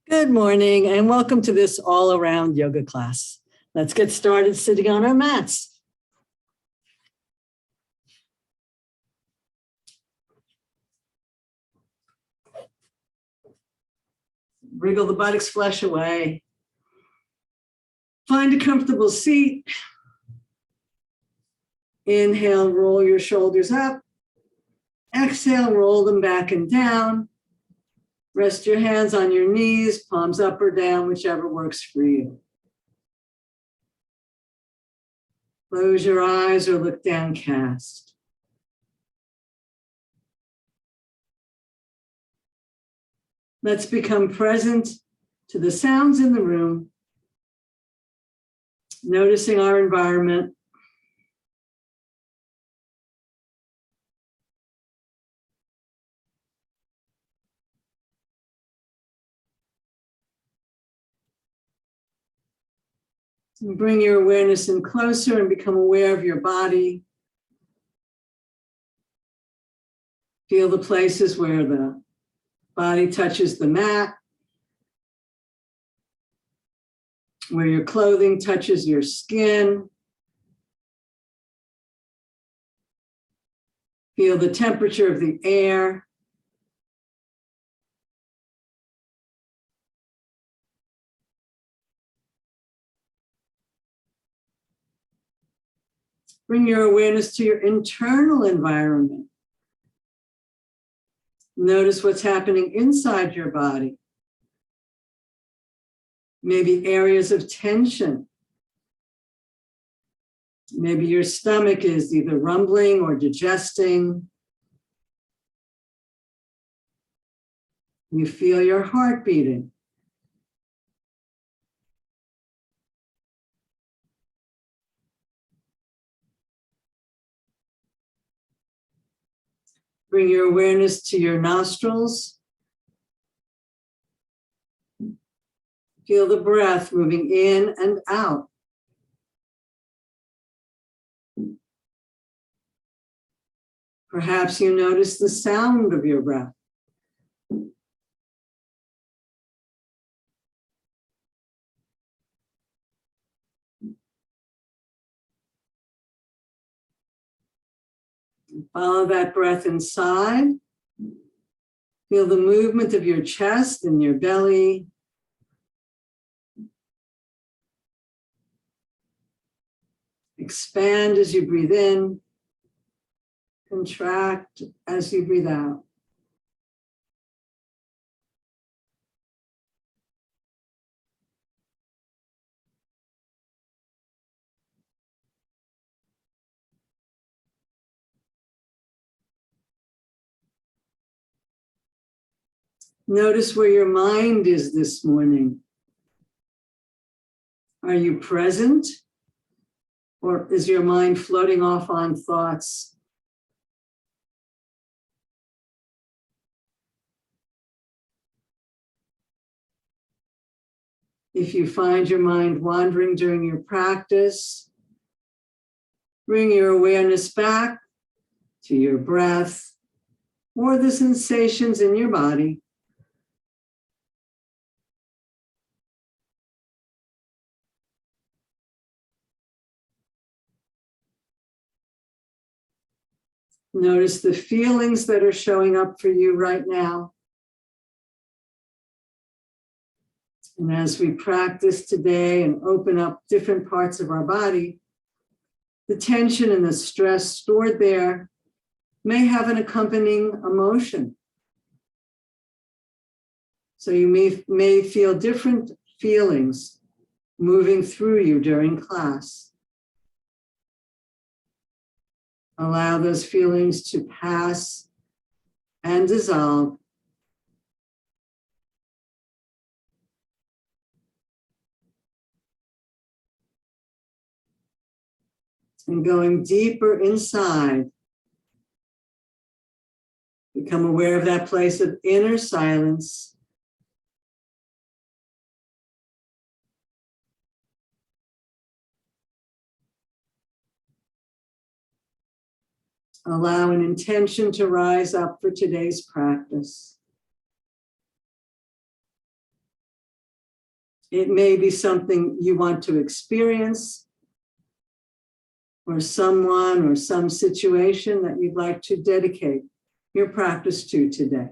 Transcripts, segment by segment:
Good morning and welcome to this all-around yoga class. Let's get started sitting on our mats. Wriggle the buttocks flesh away. Find a comfortable seat. Inhale, roll your shoulders up. Exhale, roll them back and down. Rest your hands on your knees, palms up or down, whichever works for you. Close your eyes or look downcast. Let's become present to the sounds in the room, noticing our environment. And bring your awareness in closer and become aware of your body. Feel the places where the body touches the mat, where your clothing touches your skin. Feel the temperature of the air. Bring your awareness to your internal environment. Notice what's happening inside your body. Maybe areas of tension. Maybe your stomach is either rumbling or digesting. You feel your heart beating. Bring your awareness to your nostrils. Feel the breath moving in and out. Perhaps you notice the sound of your breath. Follow that breath inside. Feel the movement of your chest and your belly. Expand as you breathe in. Contract as you breathe out. Notice where your mind is this morning. Are you present? Or is your mind floating off on thoughts? If you find your mind wandering during your practice, bring your awareness back to your breath or the sensations in your body. Notice the feelings that are showing up for you right now. And as we practice today and open up different parts of our body, the tension and the stress stored there may have an accompanying emotion. So you may feel different feelings moving through you during class. Allow those feelings to pass and dissolve. And going deeper inside, become aware of that place of inner silence. Allow an intention to rise up for today's practice. It may be something you want to experience, or someone or some situation that you'd like to dedicate your practice to today.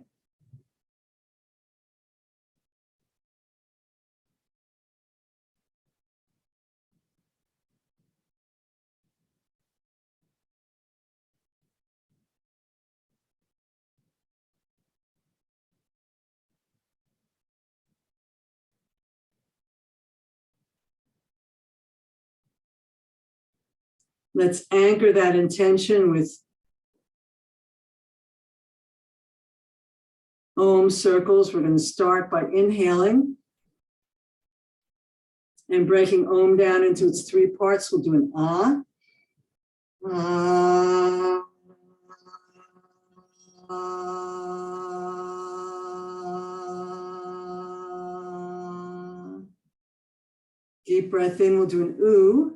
Let's anchor that intention with Ohm circles. We're going to start by inhaling and breaking Ohm down into its three parts. We'll do an ah. Ah. Ah. Deep breath in, we'll do an ooh.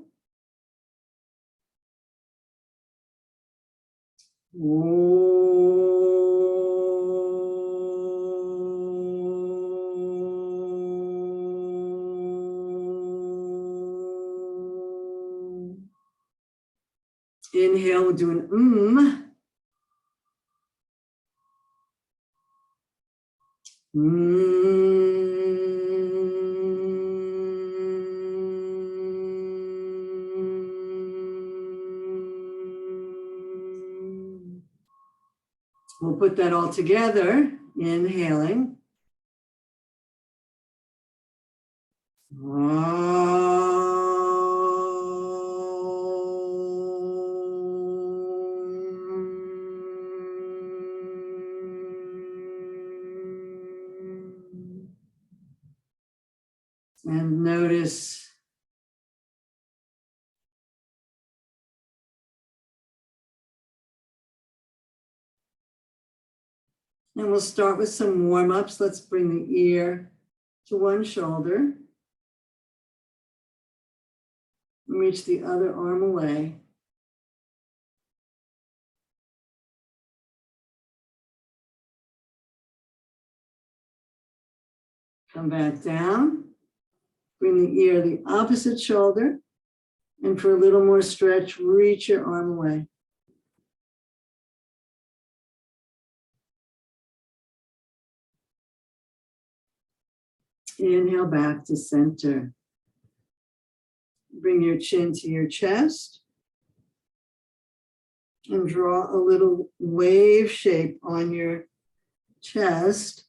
Inhale, we'll do an We'll put that all together, inhaling. And notice and we'll start with some warm-ups. Let's bring the ear to one shoulder. Reach the other arm away. Come back down. Bring the ear to the opposite shoulder. And for a little more stretch, reach your arm away. Inhale back to center. Bring your chin to your chest. And draw a little wave shape on your chest.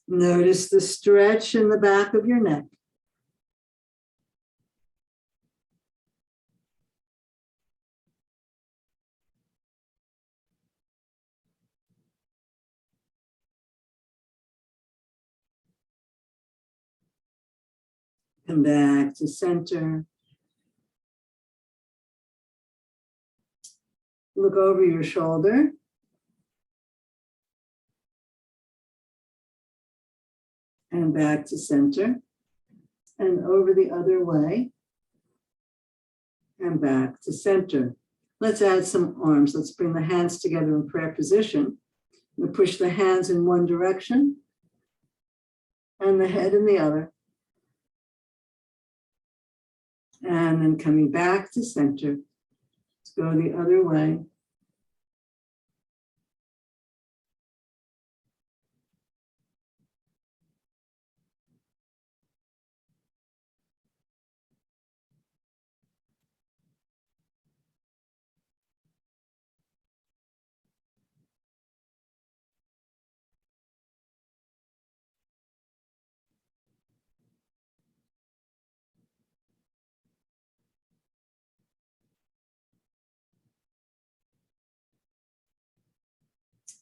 Notice the stretch in the back of your neck. Come back to center. Look over your shoulder. And back to center. And over the other way. And back to center. Let's add some arms. Let's bring the hands together in prayer position. We'll push the hands in one direction and the head in the other. And then coming back to center. Let's go the other way.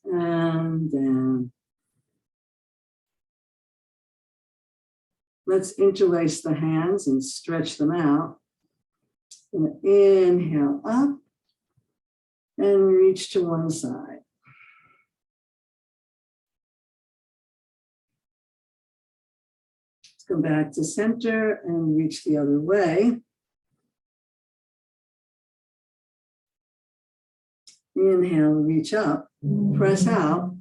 And down. Let's interlace the hands and stretch them out. And inhale up and reach to one side. Let's come back to center and reach the other way. Inhale, reach up, press out,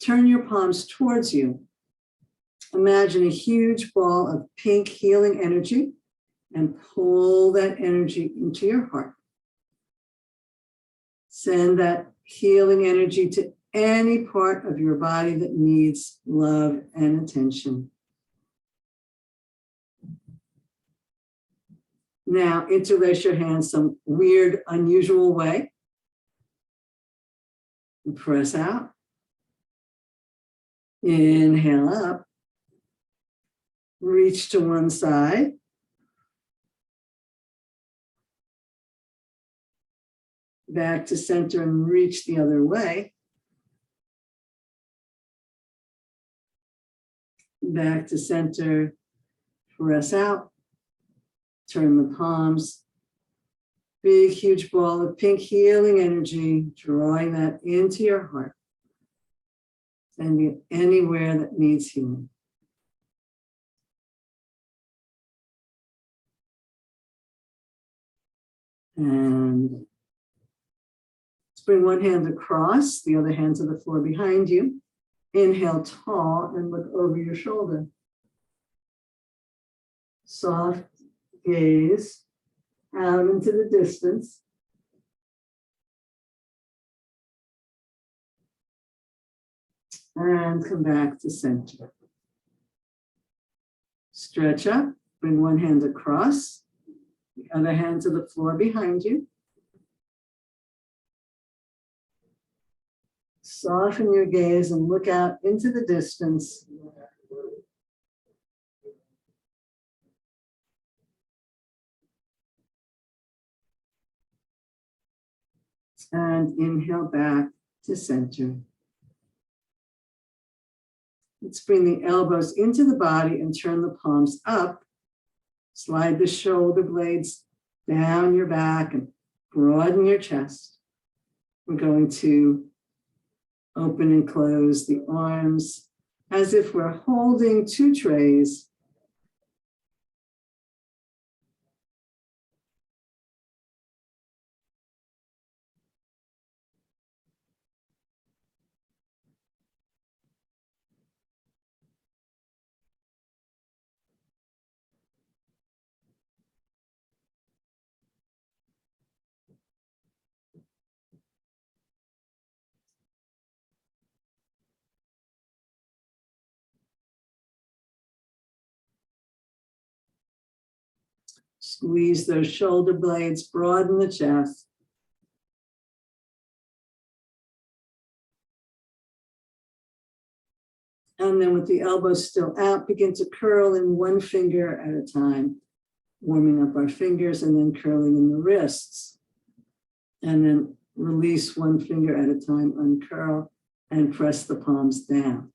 turn your palms towards you. Imagine a huge ball of pink healing energy and pull that energy into your heart. Send that healing energy to any part of your body that needs love and attention. Now, interlace your hands some weird, unusual way. And press out. Inhale up. Reach to one side. Back to center and reach the other way. Back to center. Press out. Turn the palms. Big, huge ball of pink healing energy, drawing that into your heart. Sending it anywhere that needs healing. And let's bring one hand across, the other hand to the floor behind you. Inhale tall and look over your shoulder. Soft gaze out into the distance. And come back to center. Stretch up, bring one hand across, the other hand to the floor behind you. Soften your gaze and look out into the distance. And inhale back to center. Let's bring the elbows into the body and turn the palms up. Slide the shoulder blades down your back and broaden your chest. We're going to open and close the arms as if we're holding two trays. Squeeze those shoulder blades, broaden the chest. And then with the elbows still out, begin to curl in one finger at a time, warming up our fingers and then curling in the wrists. And then release one finger at a time, uncurl, and press the palms down.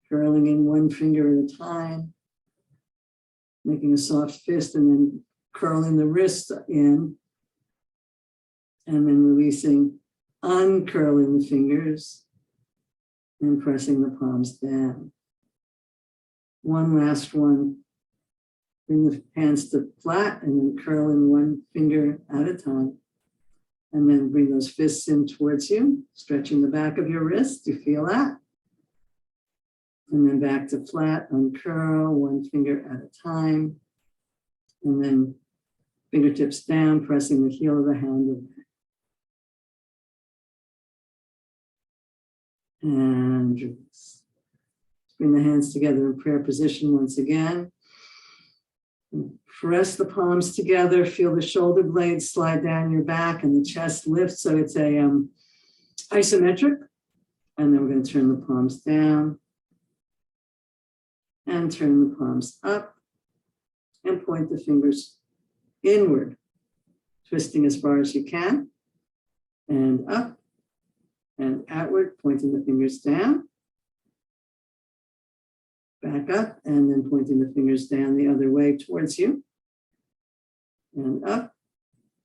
Curling in one finger at a time, making a soft fist and then curling the wrist in, and then releasing, uncurling the fingers and pressing the palms down. One last one. Bring the hands to flat and then curling one finger at a time. And then bring those fists in towards you, stretching the back of your wrist. You feel that? And then back to flat, uncurl, one finger at a time. And then fingertips down, pressing the heel of the hand away. And release. Bring the hands together in prayer position once again. Press the palms together, feel the shoulder blades slide down your back and the chest lift. So it's a isometric. And then we're going to turn the palms down. And turn the palms up and point the fingers inward, twisting as far as you can, and up and outward, pointing the fingers down, back up, and then pointing the fingers down the other way towards you, and up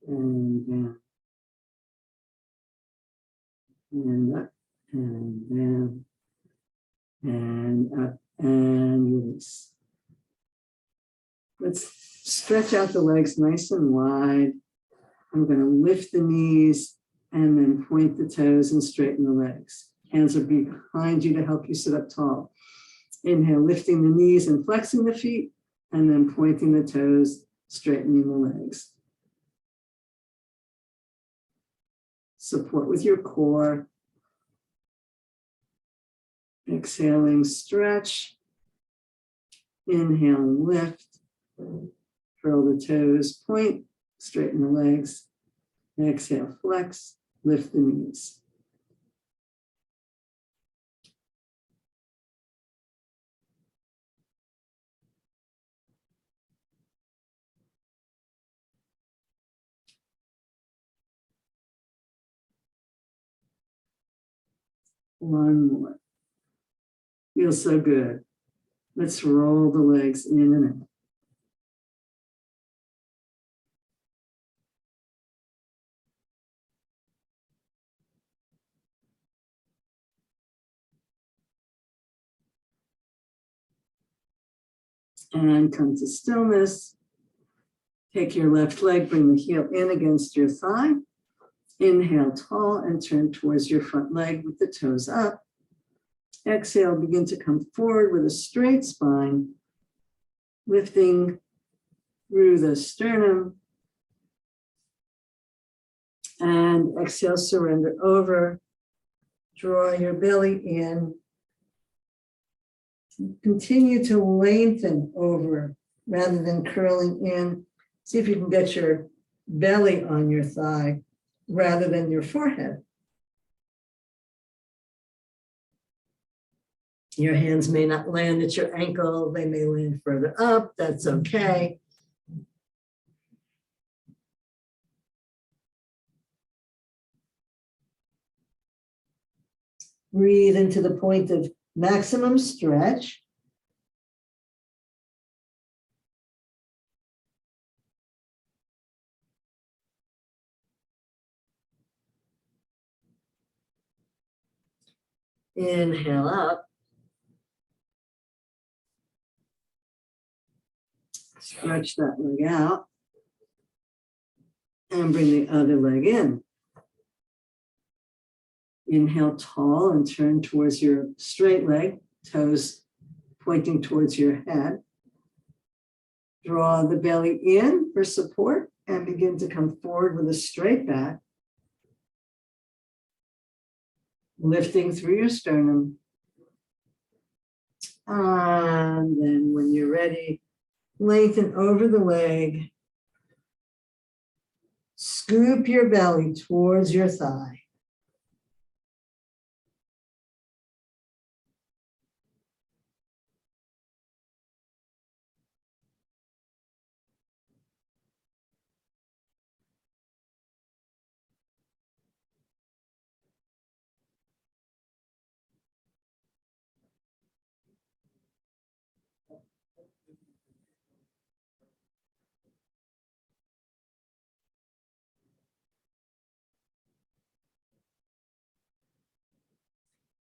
and down, and up and down, and up. And release. Let's stretch out the legs nice and wide. I'm going to lift the knees and then point the toes and straighten the legs. Hands are behind you to help you sit up tall. Inhale, lifting the knees and flexing the feet, and then pointing the toes, straightening the legs. Support with your core. Exhaling, stretch. Inhale, lift. Curl the toes, point, straighten the legs. Exhale, flex, lift the knees. One more. Feels so good. Let's roll the legs in and out. And come to stillness. Take your left leg, bring the heel in against your thigh. Inhale tall and turn towards your front leg with the toes up. Exhale, begin to come forward with a straight spine, lifting through the sternum. And exhale, surrender over. Draw your belly in. Continue to lengthen over rather than curling in. See if you can get your belly on your thigh rather than your forehead. Your hands may not land at your ankle. They may land further up. That's okay. Breathe into the point of maximum stretch. Inhale up. Stretch that leg out. And bring the other leg in. Inhale tall and turn towards your straight leg, toes pointing towards your head. Draw the belly in for support and begin to come forward with a straight back. Lifting through your sternum. And then when you're ready, lengthen over the leg. Scoop your belly towards your thigh.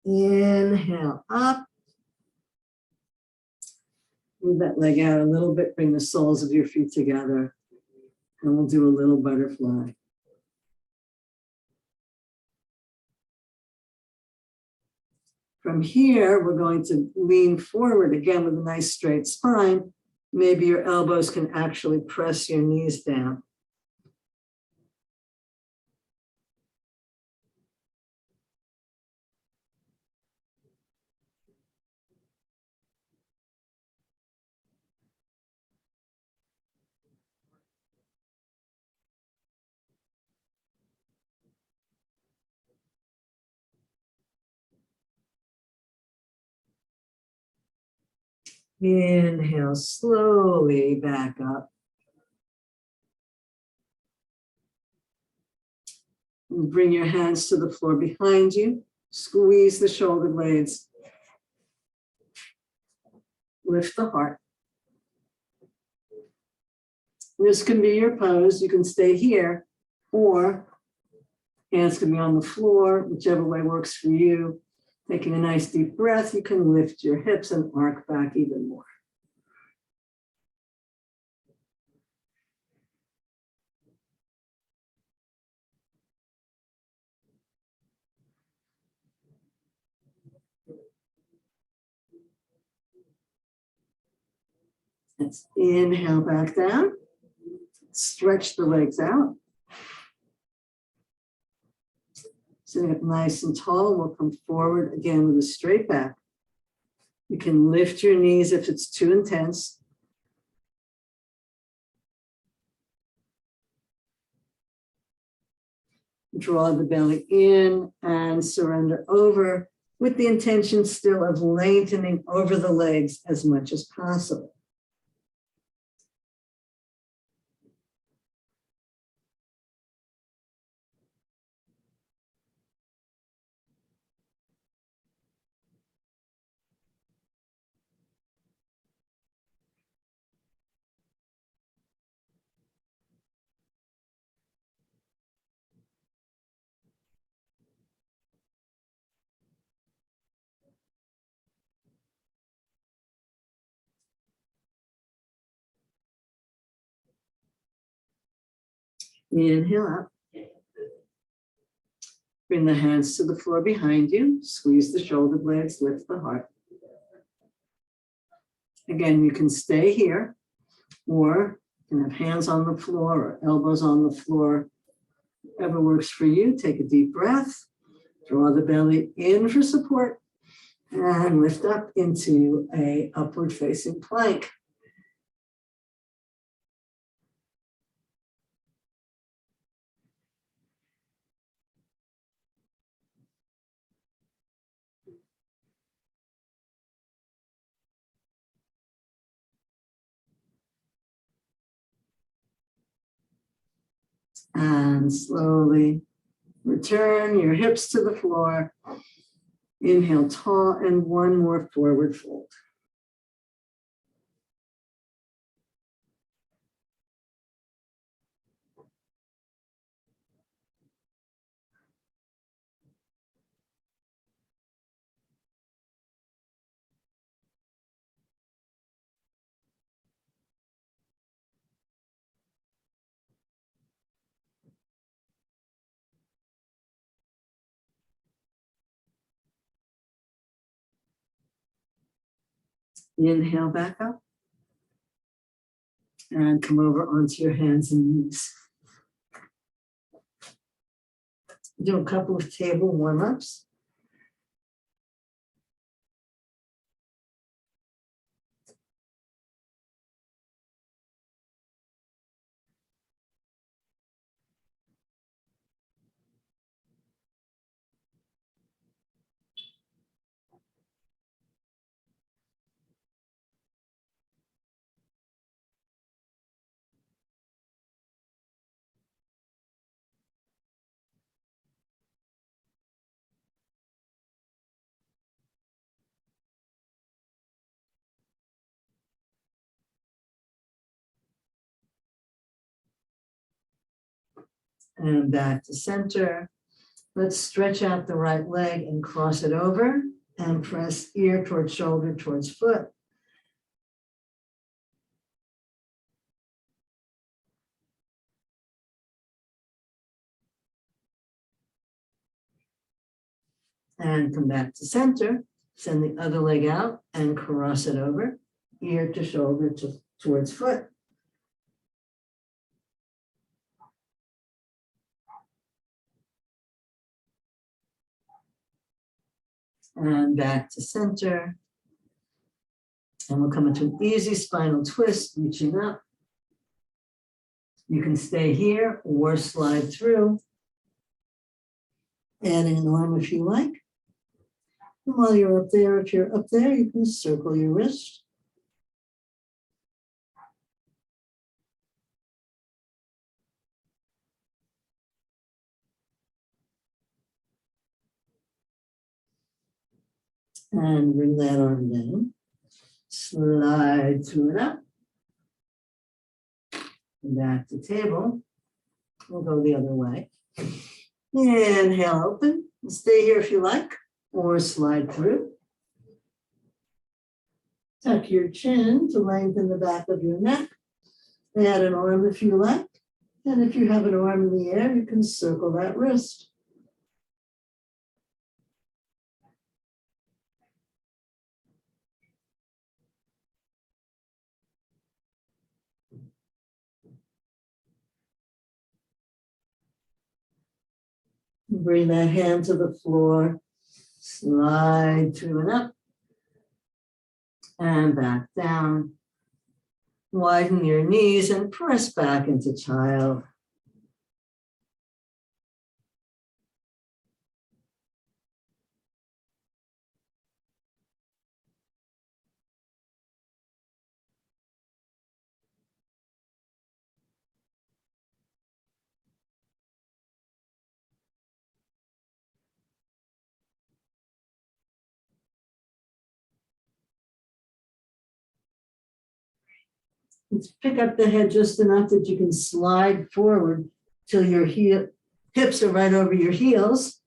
Inhale up. Move that leg out a little bit. Bring the soles of your feet together. And we'll do a little butterfly. From here, we're going to lean forward again with a nice straight spine. Maybe your elbows can actually press your knees down. Inhale, slowly back up. And bring your hands to the floor behind you. Squeeze the shoulder blades. Lift the heart. This can be your pose. You can stay here, or hands can be on the floor, whichever way works for you. Taking a nice deep breath, you can lift your hips and arc back even more. Let's inhale back down. Stretch the legs out. Sitting up nice and tall, we'll come forward again with a straight back. You can lift your knees if it's too intense. Draw the belly in and surrender over with the intention still of lengthening over the legs as much as possible. Inhale up. Bring the hands to the floor behind you. Squeeze the shoulder blades, lift the heart. Again, you can stay here, or you can have hands on the floor or elbows on the floor. Whatever works for you. Take a deep breath. Draw the belly in for support and lift up into a upward facing plank. And slowly return your hips to the floor. Inhale tall and one more forward fold. Inhale back up and come over onto your hands and knees. Do a couple of table warm-ups. And back to center. Let's stretch out the right leg and cross it over and press ear towards shoulder towards foot. And come back to center. Send the other leg out and cross it over, ear to shoulder towards foot. And back to center. And we'll come into an easy spinal twist, reaching up. You can stay here or slide through, adding an arm if you like. And while you're up there, if you're up there, you can circle your wrist. And bring that arm down. Slide through it up. Back to table. We'll go the other way. Inhale, open. Stay here if you like, or slide through. Tuck your chin to lengthen the back of your neck. Add an arm if you like. And if you have an arm in the air, you can circle that wrist. Bring that hand to the floor. Slide through and up. And back down. Widen your knees and press back into child. Let's pick up the head just enough that you can slide forward till your hips are right over your heels.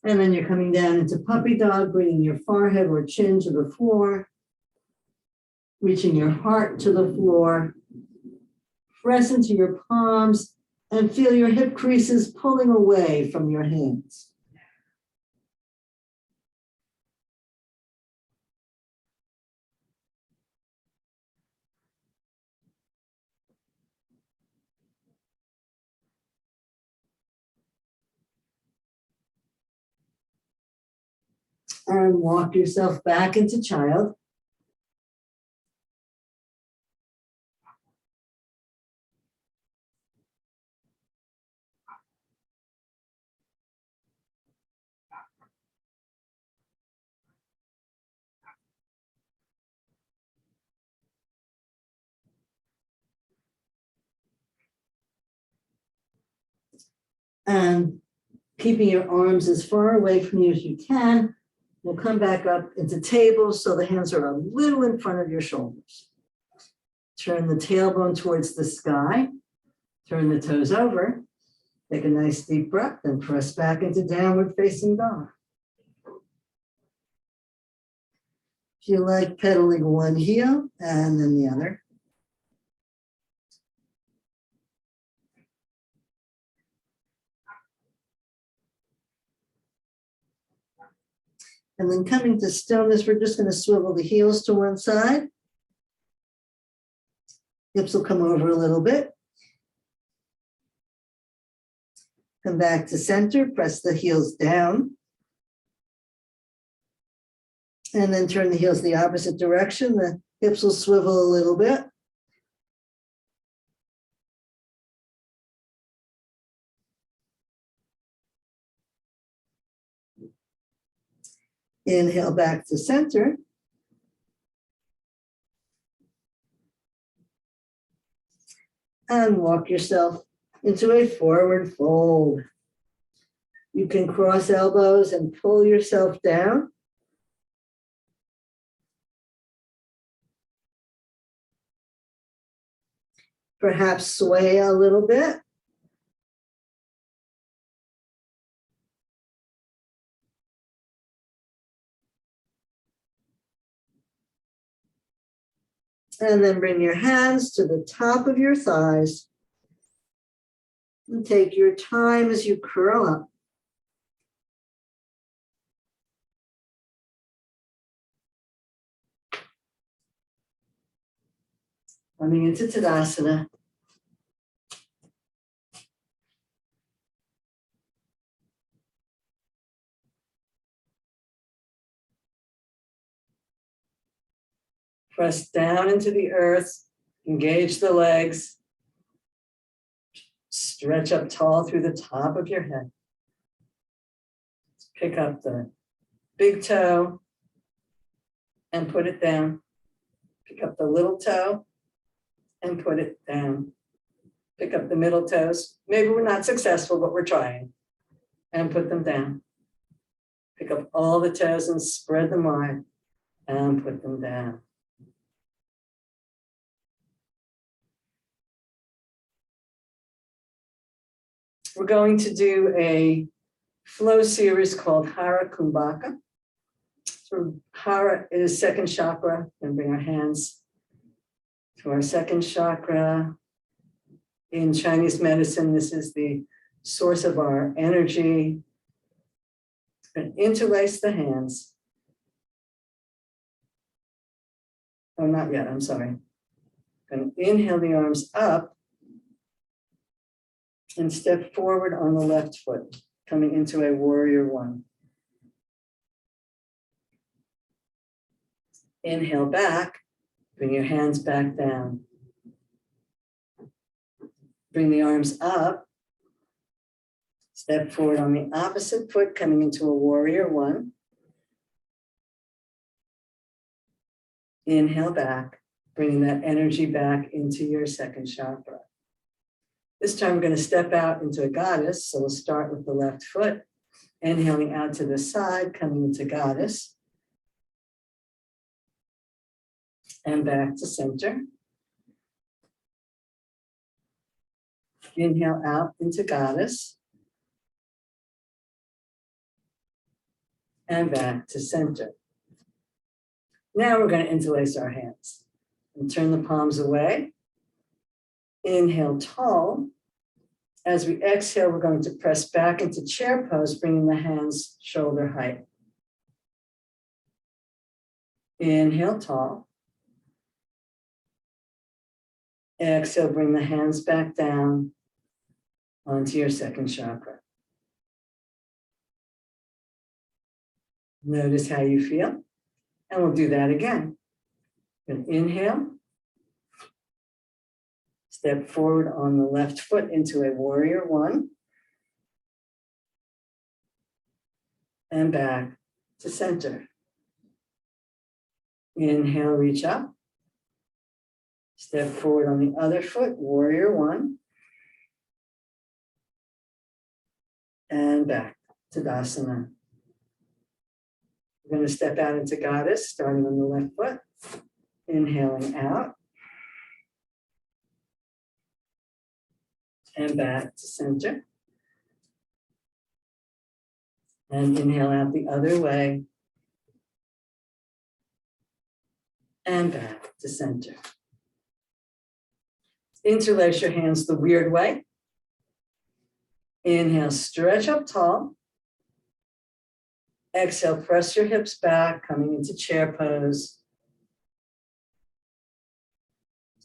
And then you're coming down into puppy dog, bringing your forehead or chin to the floor, reaching your heart to the floor. Press into your palms and feel your hip creases pulling away from your hands. And walk yourself back into child. And keeping your arms as far away from you as you can, we'll come back up into table so the hands are a little in front of your shoulders. Turn the tailbone towards the sky. Turn the toes over. Take a nice deep breath and press back into downward facing dog. If you like, pedaling one heel and then the other. And then coming to stillness, we're just going to swivel the heels to one side. Hips will come over a little bit. Come back to center, press the heels down. And then turn the heels the opposite direction. The hips will swivel a little bit. Inhale back to center. And walk yourself into a forward fold. You can cross elbows and pull yourself down. Perhaps sway a little bit. And then bring your hands to the top of your thighs. And take your time as you curl up. Coming into Tadasana. Press down into the earth, engage the legs, stretch up tall through the top of your head. Pick up the big toe and put it down. Pick up the little toe and put it down. Pick up the middle toes. Maybe we're not successful, but we're trying. And put them down. Pick up all the toes and spread them wide and put them down. We're going to do a flow series called Hara Kumbhaka. So Hara is second chakra, and bring our hands to our second chakra. In Chinese medicine, this is the source of our energy. And interlace the hands. Oh, not yet, I'm sorry. And inhale the arms up and step forward on the left foot. coming into a warrior one. Inhale back, bring your hands back down. Bring the arms up. Step forward on the opposite foot, coming into a warrior one. Inhale back, bringing that energy back into your second chakra. This time we're going to step out into a goddess. So we'll start with the left foot, inhaling out to the side, coming into goddess. And back to center. Inhale out into goddess. And back to center. Now we're going to interlace our hands and turn the palms away. Inhale tall. As we exhale, we're going to press back into chair pose, bringing the hands shoulder height. Inhale tall. Exhale, bring the hands back down onto your second chakra. Notice how you feel. And we'll do that again. And inhale. Step forward on the left foot into a warrior one. And back to center. Inhale, reach up. Step forward on the other foot, warrior one. And back to Tadasana. We're going to step out into goddess, starting on the left foot. Inhaling out. And back to center. And inhale out the other way. And back to center. Interlace your hands the weird way. Inhale, stretch up tall. Exhale, press your hips back, coming into chair pose.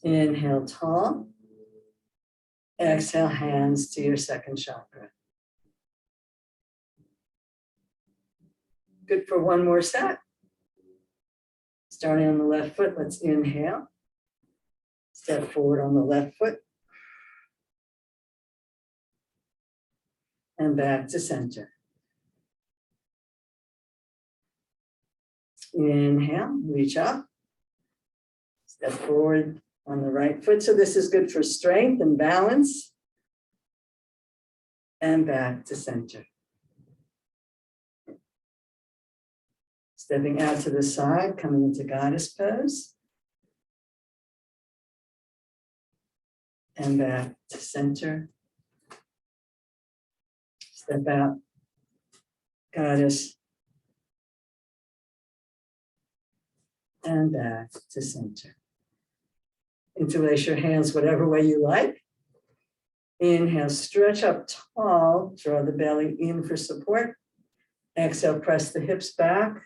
Inhale, tall. Exhale, hands to your second chakra. Good for one more set. Starting on the left foot, let's inhale. Step forward on the left foot. And back to center. Inhale, reach up. Step forward on the right foot. So this is good for strength and balance. And back to center. Stepping out to the side, coming into goddess pose. And back to center. Step out, goddess. And back to center. Interlace your hands whatever way you like. Inhale, stretch up tall, draw the belly in for support. Exhale, press the hips back.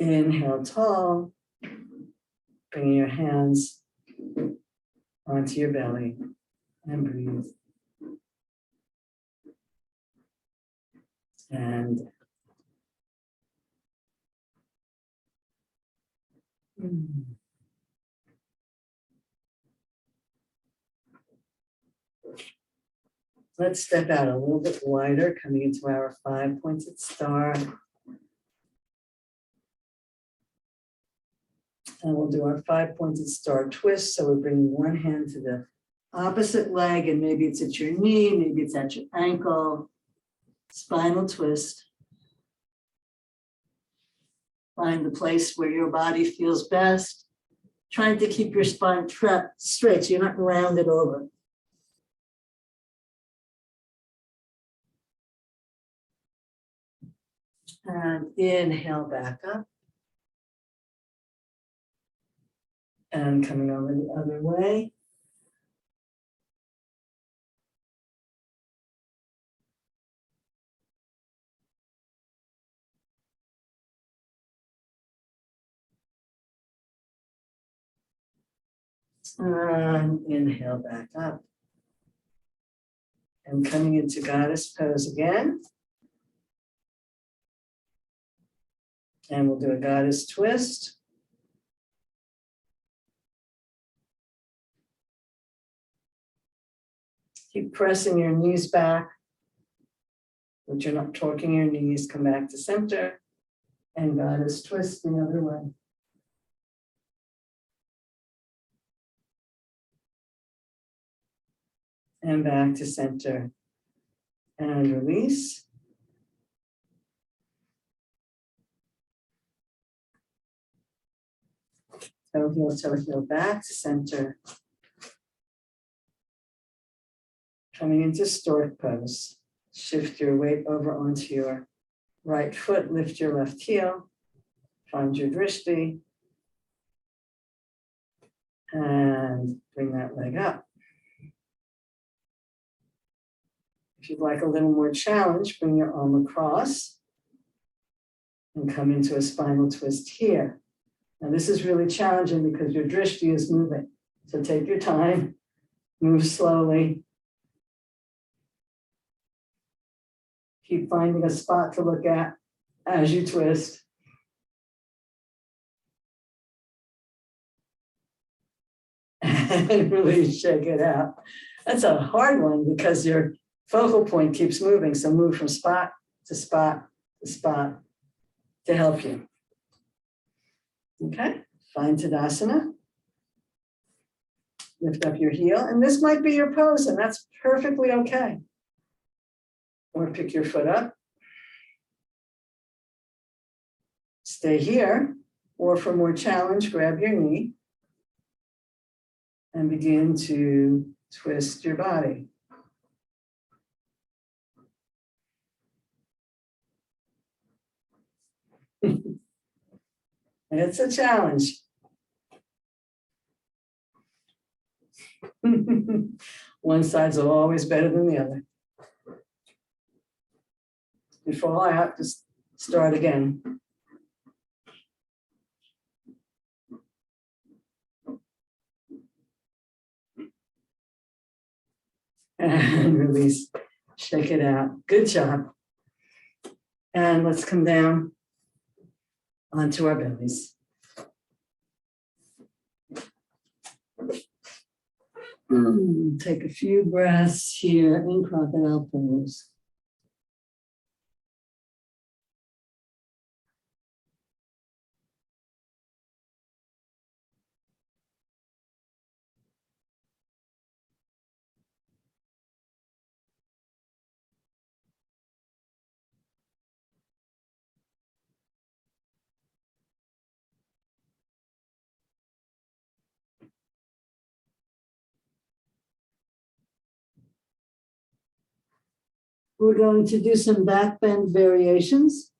Inhale, tall. Bring your hands onto your belly and breathe. And let's step out a little bit wider, coming into our 5-pointed star. And we'll do our 5-pointed star twist. So we're bringing one hand to the opposite leg, and maybe it's at your knee, maybe it's at your ankle. Spinal twist. Find the place where your body feels best. Trying to keep your spine straight, so you're not rounded over. And inhale back up. And coming over the other way. And inhale back up. And coming into Goddess Pose again. And we'll do a Goddess Twist. Keep pressing your knees back, but you're not torquing your knees. Come back to center and Goddess Twist the other way. And back to center and release. Toe heel, back to center. Coming into Stork Pose. Shift your weight over onto your right foot, lift your left heel, find your drishti, and bring that leg up. If you'd like a little more challenge, bring your arm across and come into a spinal twist here. Now this is really challenging because your drishti is moving. So take your time, move slowly. Keep finding a spot to look at as you twist. And really shake it out. That's a hard one because your focal point keeps moving. So move from spot to spot to spot to help you. Okay, find Tadasana. Lift up your heel. And this might be your pose, and that's perfectly okay. Or pick your foot up. Stay here. Or for more challenge, grab your knee. And begin to twist your body. It's a challenge. One side's always better than the other. You fall out, just start again. And release, shake it out. Good job. And let's come down onto our bellies. Take a few breaths here in crocodile pose. We're going to do some back bend variations.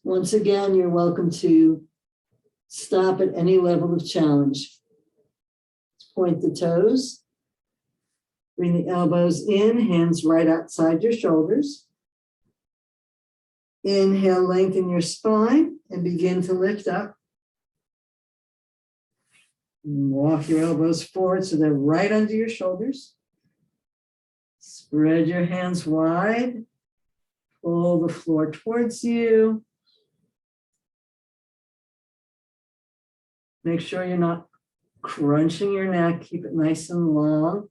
Once again, you're welcome to stop at any level of challenge. Point the toes. Bring the elbows in, hands right outside your shoulders. Inhale, lengthen your spine and begin to lift up. Walk your elbows forward so they're right under your shoulders. Spread your hands wide. Pull the floor towards you. Make sure you're not crunching your neck. Keep it nice and long.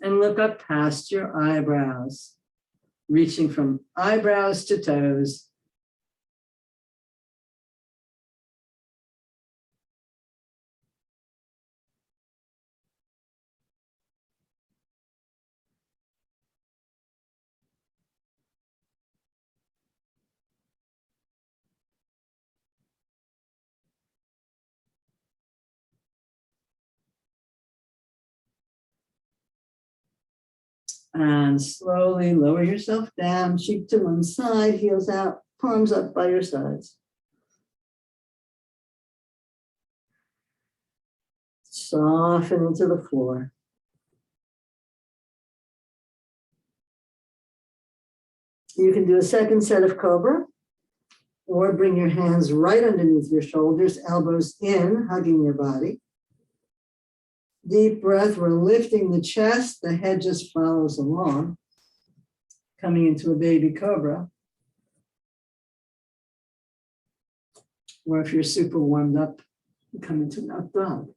And look up past your eyebrows, reaching from eyebrows to toes. And slowly lower yourself down, cheek to one side, heels out, palms up by your sides. Soften into the floor. You can do a second set of cobra, or bring your hands right underneath your shoulders, elbows in, hugging your body. Deep breath, we're lifting the chest, the head just follows along. coming into a baby cobra. Or if you're super warmed up, you come into an up dog.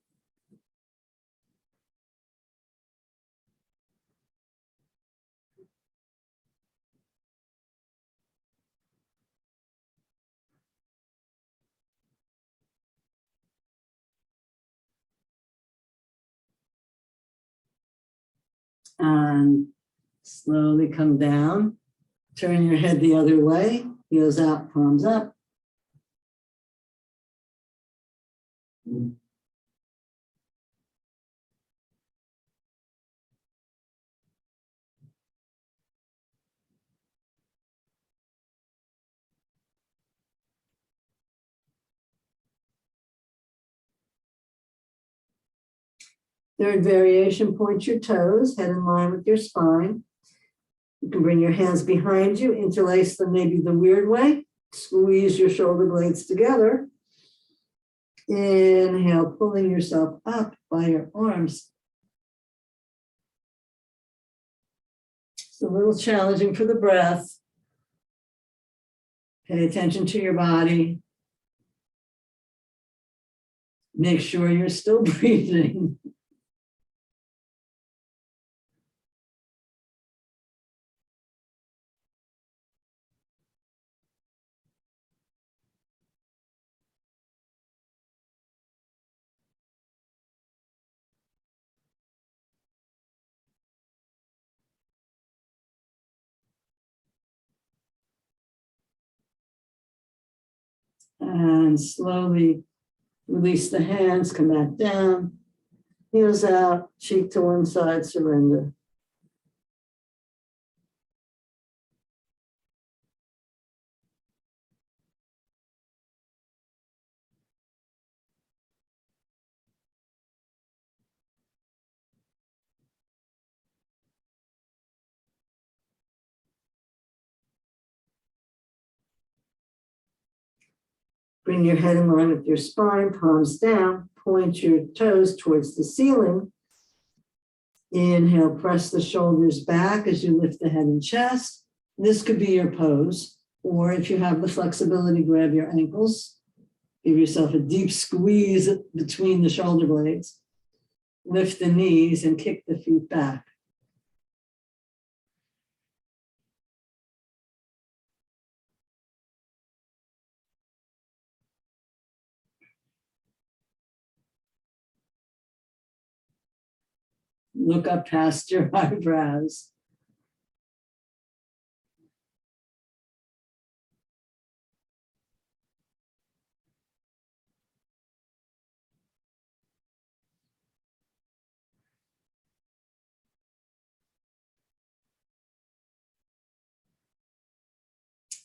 And slowly come down. Turn your head the other way. Heels out, palms up. Third variation, point your toes, head in line with your spine. You can bring your hands behind you, interlace them maybe the weird way. Squeeze your shoulder blades together. Inhale, pulling yourself up by your arms. It's a little challenging for the breath. Pay attention to your body. Make sure you're still breathing. And slowly release the hands, come back down. Heels out, cheek to one side, surrender. Bring your head in line with your spine, palms down, point your toes towards the ceiling. Inhale, press the shoulders back as you lift the head and chest. This could be your pose, or if you have the flexibility, grab your ankles. Give yourself a deep squeeze between the shoulder blades. Lift the knees and kick the feet back. Look up past your eyebrows.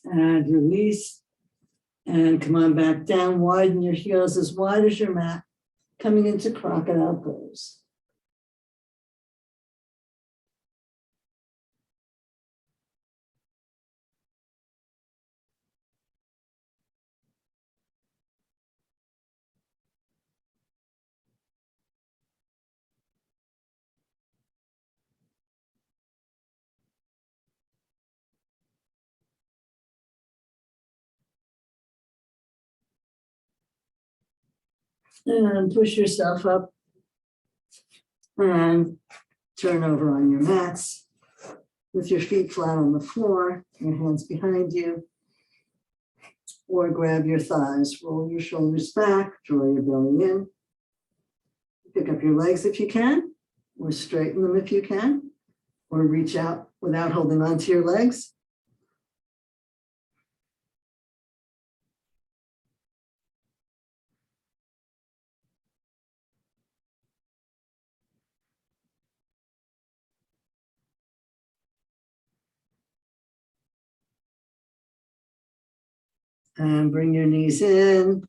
And release. And come on back down. Widen your heels as wide as your mat. Coming into crocodile pose. And push yourself up and turn over on your mats with your feet flat on the floor, your hands behind you, or grab your thighs, roll your shoulders back, draw your belly in. Pick up your legs if you can, or straighten them if you can, or reach out without holding on to your legs. And bring your knees in,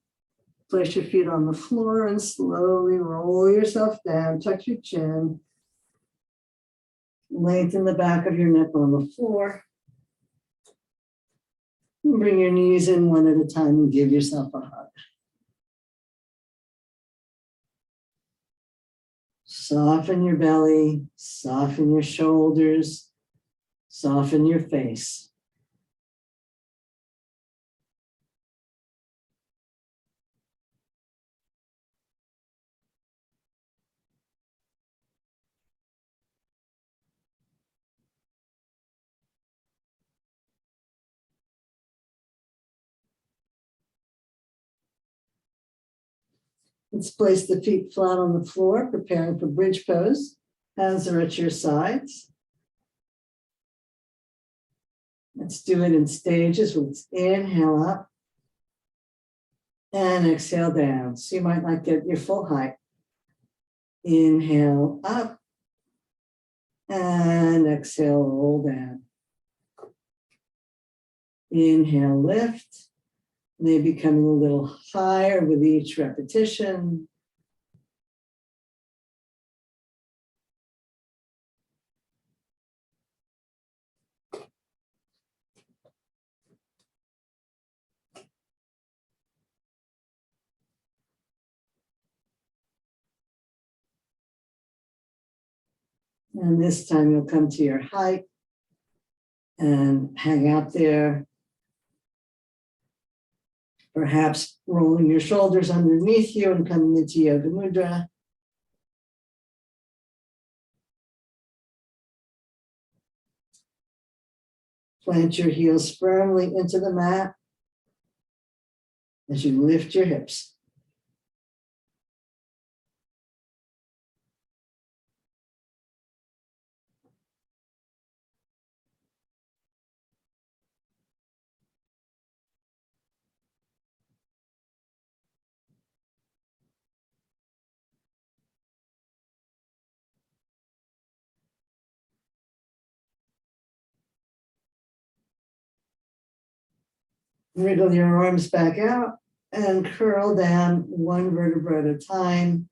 place your feet on the floor and slowly roll yourself down, tuck your chin, lengthen the back of your neck on the floor. And bring your knees in one at a time and give yourself a hug. Soften your belly, soften your shoulders, Soften your face. Let's place the feet flat on the floor, preparing for bridge pose. Hands are at your sides. Let's do it in stages. Let's inhale up and exhale down. So you might not get your full height. Inhale up and exhale, roll down. Inhale, lift. Maybe coming a little higher with each repetition. And this time you'll come to your height and hang out there. Perhaps rolling your shoulders underneath you and coming into Yoga Mudra. Plant your heels firmly into the mat as you lift your hips. Wriggle your arms back out and curl down one vertebra at a time.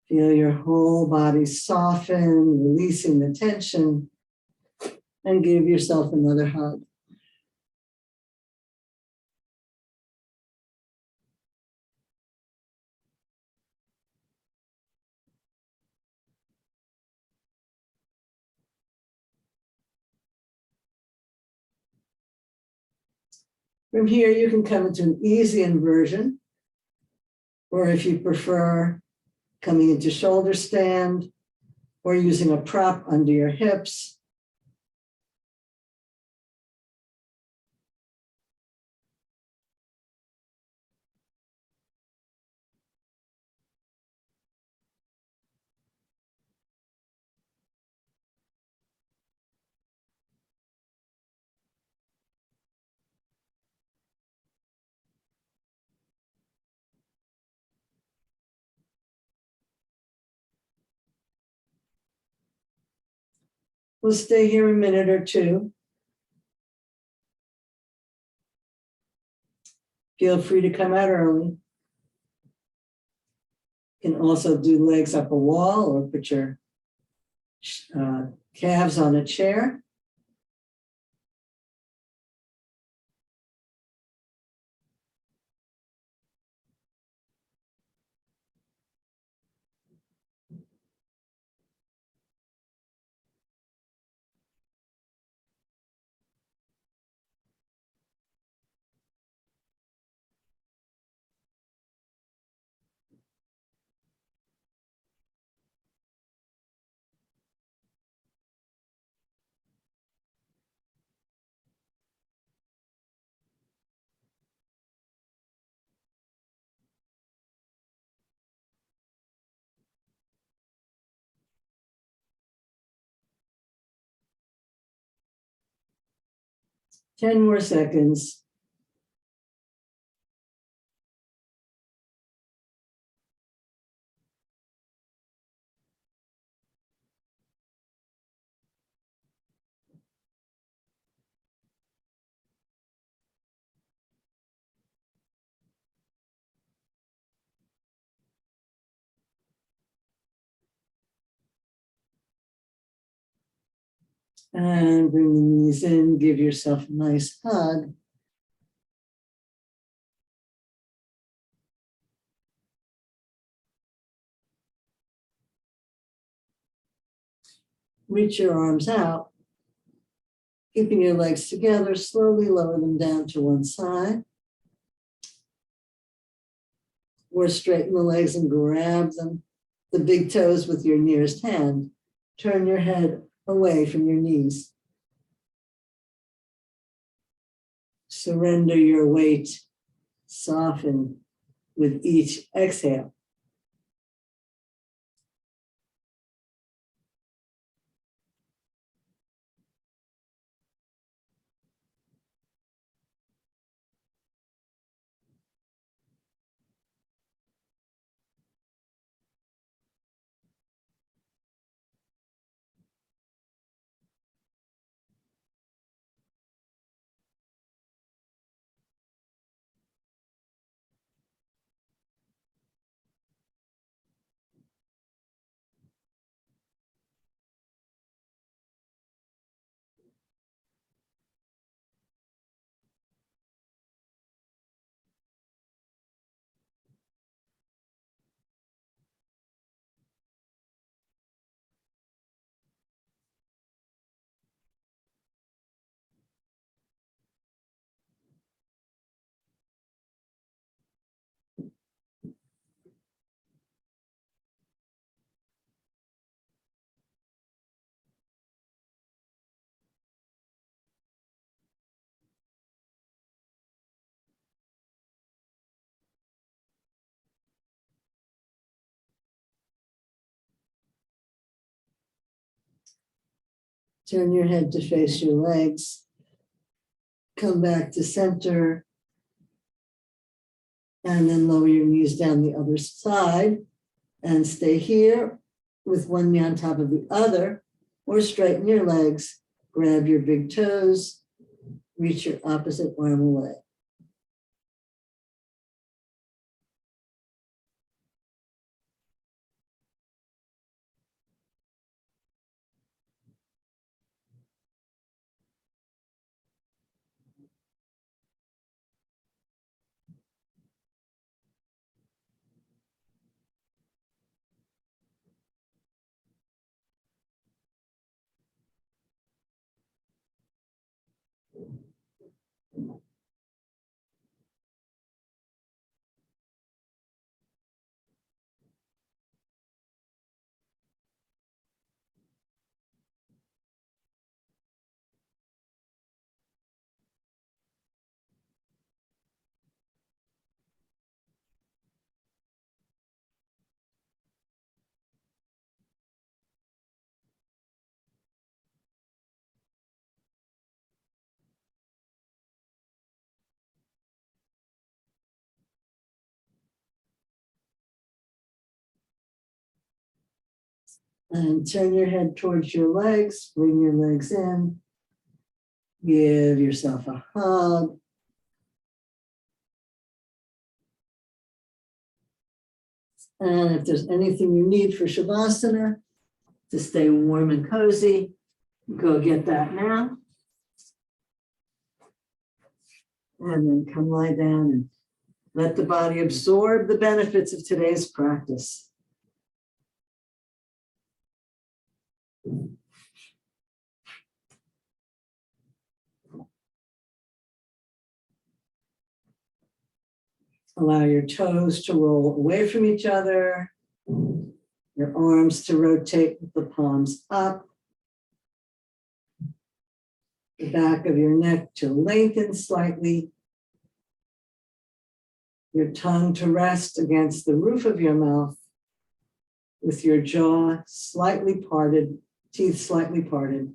Feel your whole body soften, releasing the tension, and give yourself another hug. From here, you can come into an easy inversion, or if you prefer, coming into shoulder stand, or using a prop under your hips. We'll stay here a minute or two. Feel free to come out early. You can also do legs up a wall or put your calves on a chair. Ten more seconds. And bring the knees in, give yourself a nice hug. reach your arms out, keeping your legs together, slowly lower them down to one side. Or straighten the legs and grab them, the big toes with your nearest hand. Turn your head away from your knees. Surrender your weight. Soften with each exhale. Turn your head to face your legs. Come back to center. And then lower your knees down the other side. And stay here with one knee on top of the other. Or straighten your legs. Grab your big toes. Reach your opposite arm away. And turn your head towards your legs, bring your legs in, give yourself a hug. And if there's anything you need for Shavasana to stay warm and cozy, go get that now. And then come lie down and let the body absorb the benefits of today's practice. Allow your toes to roll away from each other, your arms to rotate with the palms up, the back of your neck to lengthen slightly, your tongue to rest against the roof of your mouth with your jaw slightly parted, teeth slightly parted,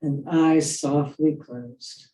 and eyes softly closed.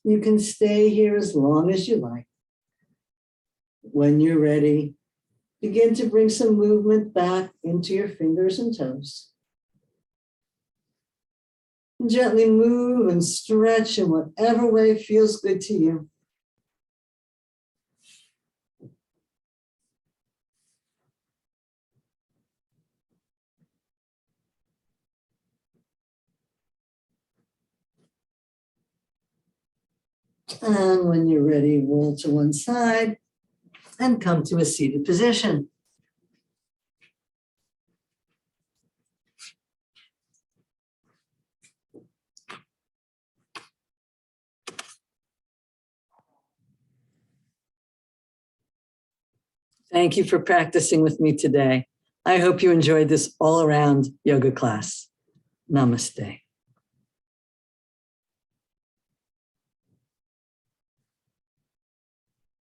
You can stay here as long as you like. When you're ready, begin to bring some movement back into your fingers and toes. And gently move and stretch in whatever way feels good to you. And when you're ready, roll to one side and come to a seated position. Thank you for practicing with me today. I hope you enjoyed this all-around yoga class. Namaste.